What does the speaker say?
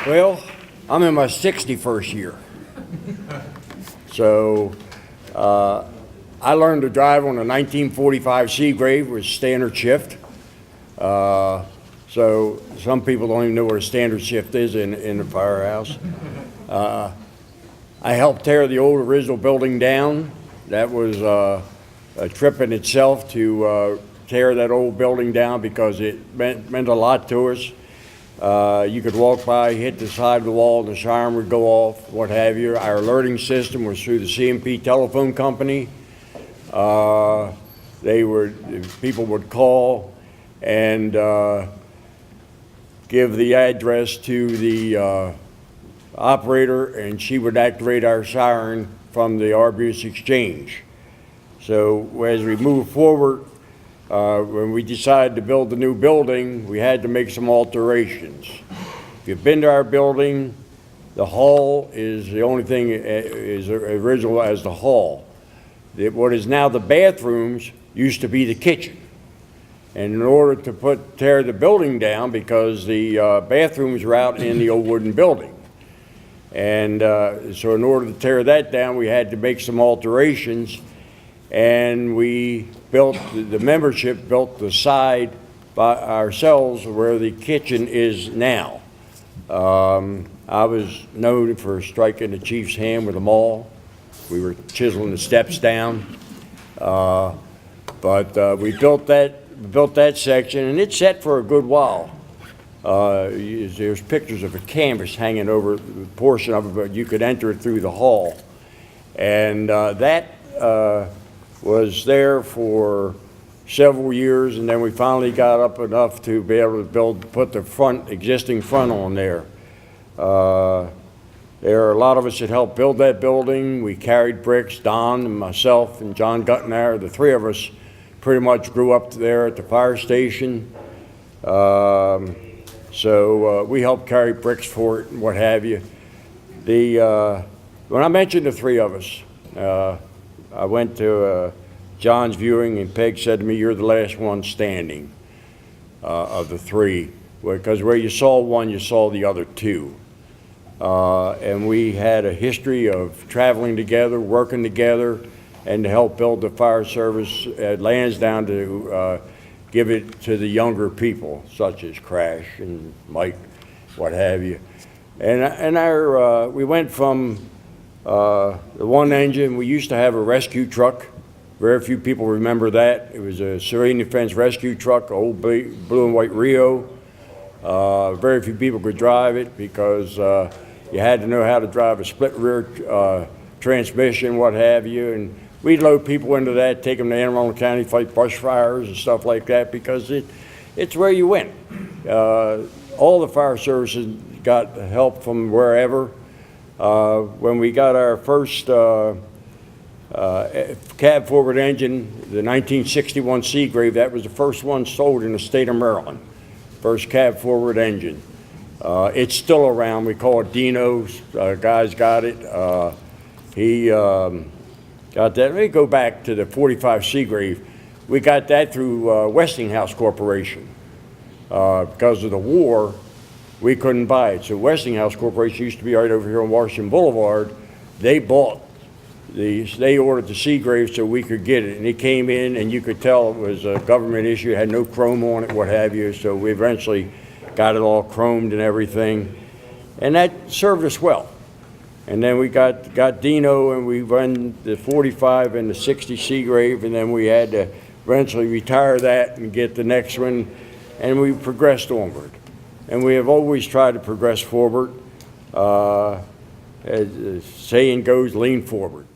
Well, I'm in my 61st year. So I learned to drive on a 1945 Seagrave with standard shift. So some people don't even know what a standard shift is in the firehouse. I helped tear the old original building down. That was a trip in itself to tear that old building down because it meant a lot to us. You could walk by, hit the side of the wall, the siren would go off, what have you. Our alerting system was through the CMP telephone company. People would call and give the address to the operator, and she would activate our siren from the Arbutus Exchange. So as we move forward, when we decided to build the new building, we had to make some alterations. If you've been to our building, the hall is the only thing is original as the hall. What is now the bathrooms used to be the kitchen. And in order to tear the building down, because the bathrooms were out in the old wooden building. And so in order to tear that down, we had to make some alterations. And we built, the membership built the side by ourselves where the kitchen is now. I was known for striking the chief's hand with a maul. We were chiseling the steps down. But we built that section, and it sat for a good while. There's pictures of a canvas hanging over the portion of it, but you could enter it through the hall. And that was there for several years, and then we finally got up enough to be able to put the existing front on there. There are a lot of us that helped build that building. We carried bricks. Don and myself and John Guttenauer, the three of us, pretty much grew up there at the fire station. So we helped carry bricks for it and what have you. When I mentioned the three of us, I went to John's viewing, and Peg said to me, "You're the last one standing of the three," because where you saw one, you saw the other two. And we had a history of traveling together, working together, and to help build the fire service at Lansdowne to give it to the younger people, such as Crash and Mike, what have you. And we went from the one engine. We used to have a rescue truck. Very few people remember that. It was a civilian defense rescue truck, old blue and white Rio. Very few people could drive it because you had to know how to drive a split rear transmission, what have you. And we'd load people into that, take them to Anne Arundel County, fight brush fires and stuff like that, because it's where you went. All the fire services got help from wherever. When we got our first cab forward engine, the 1961 Seagrave, that was the first one sold in the state of Maryland. First cab forward engine. It's still around. We call it Dino's. Guy's got it. He got that. Let me go back to the 45 Seagrave. We got that through Westinghouse Corporation. Because of the war, we couldn't buy it. So Westinghouse Corporation used to be right over here on Washington Boulevard. They ordered the Seagrave so we could get it. And it came in, and you could tell it was a government issue. It had no chrome on it, what have you. So we eventually got it all chromed and everything. And that served us well. And then we got Dino, and we run the 45 and the 60 Seagrave, and then we had to eventually retire that and get the next one, and we progressed onward. And we have always tried to progress forward. As the saying goes, lean forward.